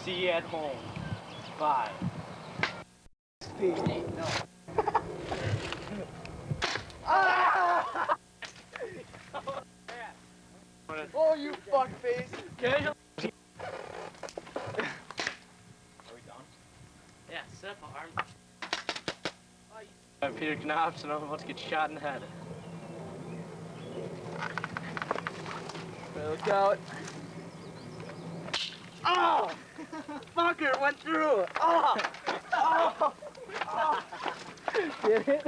See you at home. Bye. Speed. No. Oh, you fuckface! Casual. Are we done? Yeah, set up an arm. I'm Peter Knopf, and I'm about to get shot in the head. Look out. Oh! Fucker, went through! Oh! Oh! Oh! Get it?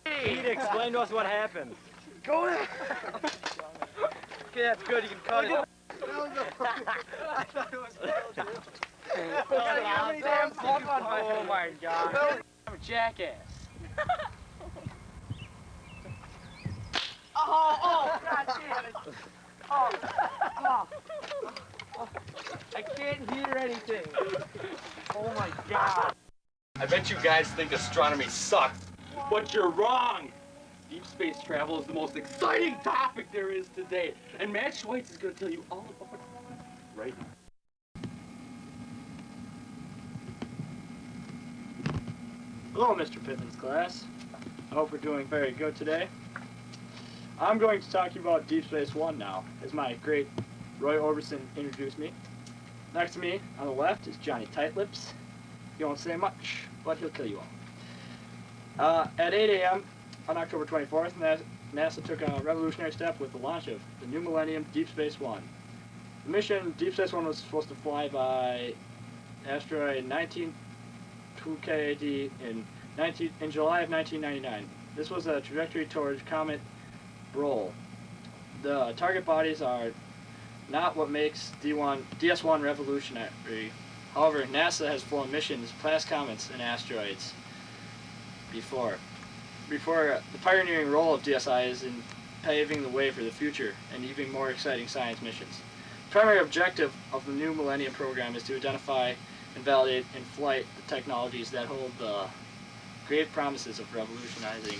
Pete, explain to us what happened. Go in! Okay, that's good, you can cut it. I thought it was real, dude. Oh my god. I'm a jackass. Oh, god damn it! Oh, I can't hear anything. Oh my god. I bet you guys think astronomy sucks, but you're wrong. Deep space travel is the most exciting topic there is today, and Matt Schweitz is going to tell you all about it right now. Hello, Mr. Pittman's class. I hope we're doing very good today. I'm going to talk to you about Deep Space One now, as my great Roy Orbison introduced me. Next to me, on the left, is Johnny Tightlips. He won't say much, but he'll kill you all. At 8 a.m. on October 24th, NASA took a revolutionary step with the launch of the New Millennium Deep Space One. The mission, Deep Space One, was supposed to fly by asteroid 192KAD in July of 1999. This was a trajectory towards Comet Roll. The target bodies are not what makes DS1 revolutionary. However, NASA has flown missions past comets and asteroids before. The pioneering role of DSI is in paving the way for the future and even more exciting science missions. The primary objective of the New Millennium program is to identify and validate in flight the technologies that hold the great promises of revolutionizing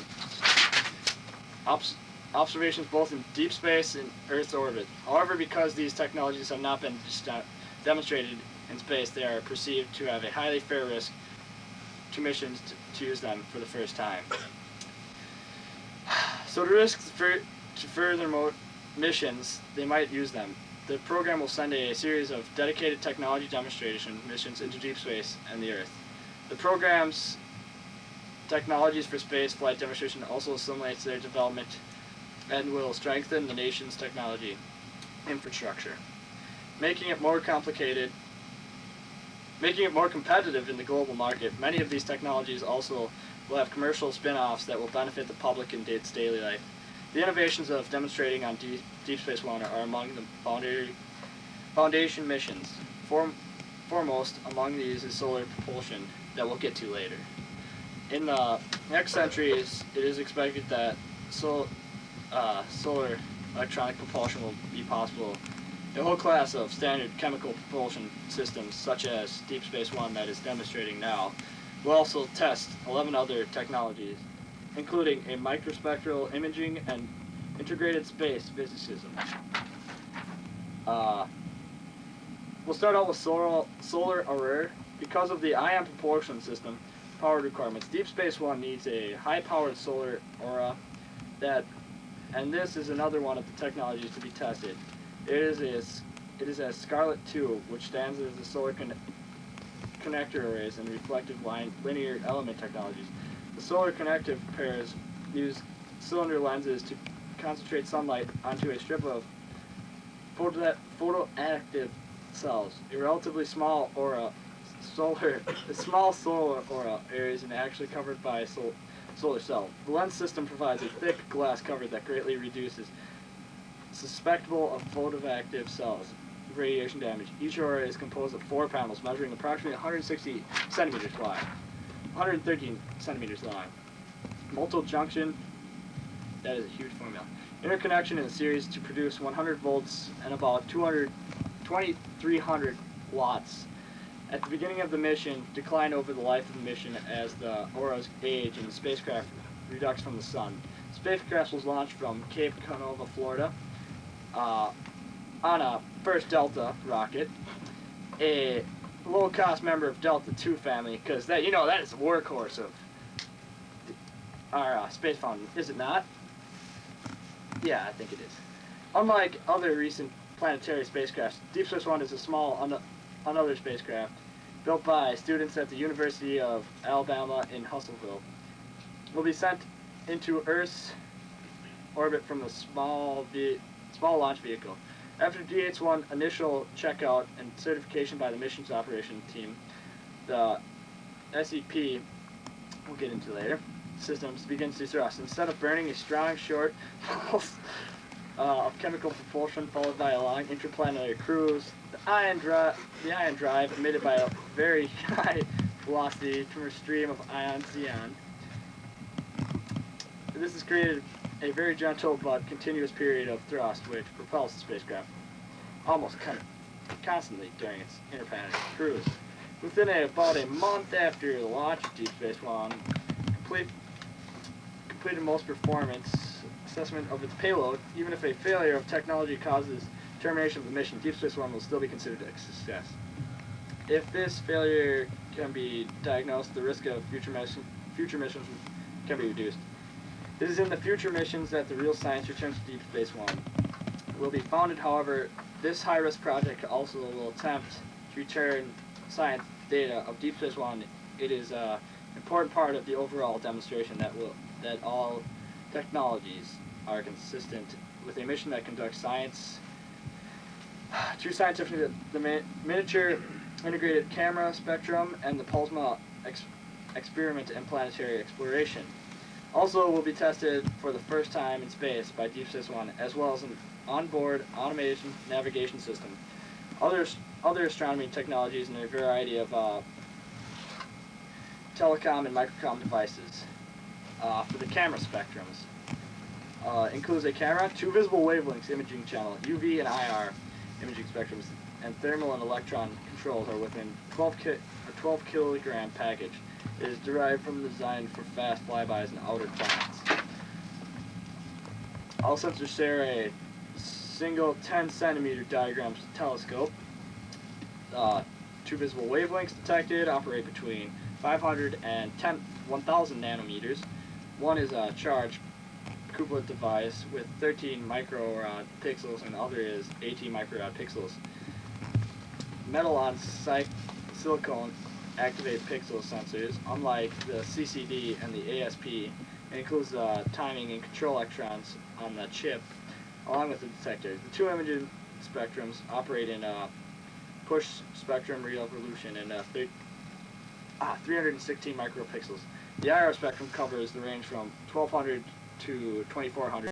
observations both in deep space and Earth's orbit. However, because these technologies have not been demonstrated in space, they are perceived to have a highly fair risk to missions to use them for the first time. So to risk further missions, they might use them. The program will send a series of dedicated technology demonstration missions into deep space and the Earth. The program's technologies for space flight demonstration also assimilates their development and will strengthen the nation's technology infrastructure, making it more competitive in the global market. Many of these technologies also will have commercial spin-offs that will benefit the public in its daily life. The innovations of demonstrating on Deep Space One are among the foundation missions. Foremost among these is solar propulsion that we'll get to later. In the next century, it is expected that solar electronic propulsion will be possible. A whole class of standard chemical propulsion systems, such as Deep Space One that is demonstrating now, will also test 11 other technologies, including a microspectral imaging and integrated space physicism. We'll start out with solar array. Because of the ion propulsion system power requirements, Deep Space One needs a high-powered solar aura and this is another one of the technologies to be tested. It is a Scarlet 2, which stands as the solar connector arrays and reflective linear element technologies. The solar connective pairs use cylinder lenses to concentrate sunlight onto a strip of photoactive cells. A relatively small small solar aura area is actually covered by a solar cell. The lens system provides a thick glass cover that greatly reduces susceptible of photoactive cells radiation damage. Each aura is composed of 4 panels measuring approximately 160 centimeters wide, 113 centimeters long. Multi-junction, that is a huge formula. Interconnection in a series to produce 100 volts and about 2,300 watts. At the beginning of the mission, decline over the life of the mission as the auras age and the spacecraft redox from the sun. Spacecraft was launched from Cape Canaveral, Florida, on a first Delta rocket, a low-cost member of Delta II family, because that is the workhorse of our space founding, is it not? Yeah, I think it is. Unlike other recent planetary spacecraft, Deep Space One is a small, another spacecraft built by students at the University of Alabama in Hustleville. Will be sent into Earth's orbit from the small launch vehicle. After DH-1 initial checkout and certification by the missions operation team, the SEP, we'll get into later, systems begins to thrust. Instead of burning a strong short pulse of chemical propulsion followed by a long interplanetary cruise, the ion drive emitted by a very high velocity from a stream of ion Xeon. This has created a very gentle but continuous period of thrust which propels the spacecraft almost constantly during its interplanetary cruise. Within about a month after the launch of Deep Space One, completed most performance assessment of its payload. Even if a failure of technology causes termination of the mission, Deep Space One will still be considered a success. If this failure can be diagnosed, the risk of future missions can be reduced. It is in the future missions that the real science returns to Deep Space One. Will be founded, however, this high-risk project also will attempt to return science data of Deep Space One. It is an important part of the overall demonstration that all technologies are consistent with a mission that conducts science through scientific, the miniature integrated camera spectrum and the PULSMA experiment and planetary exploration. Also will be tested for the first time in space by Deep Space One, as well as an onboard automation navigation system, other astronomy technologies, and a variety of telecom and microcom devices. For the camera spectrums, includes a camera, 2 visible wavelengths imaging channel, UV and IR imaging spectrums, and thermal and electron controls are within 12 kilogram package. It is derived from the design for fast flybys and outer planets. All sensors share a single 10 centimeter diagram telescope. 2 visible wavelengths detected operate between 500 and 1,000 nanometers. One is a charged couplet device with 13 microrod pixels, and the other is 18 microrod pixels. Metal on silicone activate pixel sensors, unlike the CCD and the ASP. It includes the timing and control electrons on the chip, along with the detectors. The 2 imaging spectrums operate in push spectrum resolution and 316 micropixels. The IR spectrum covers the range from 1200 to 2400.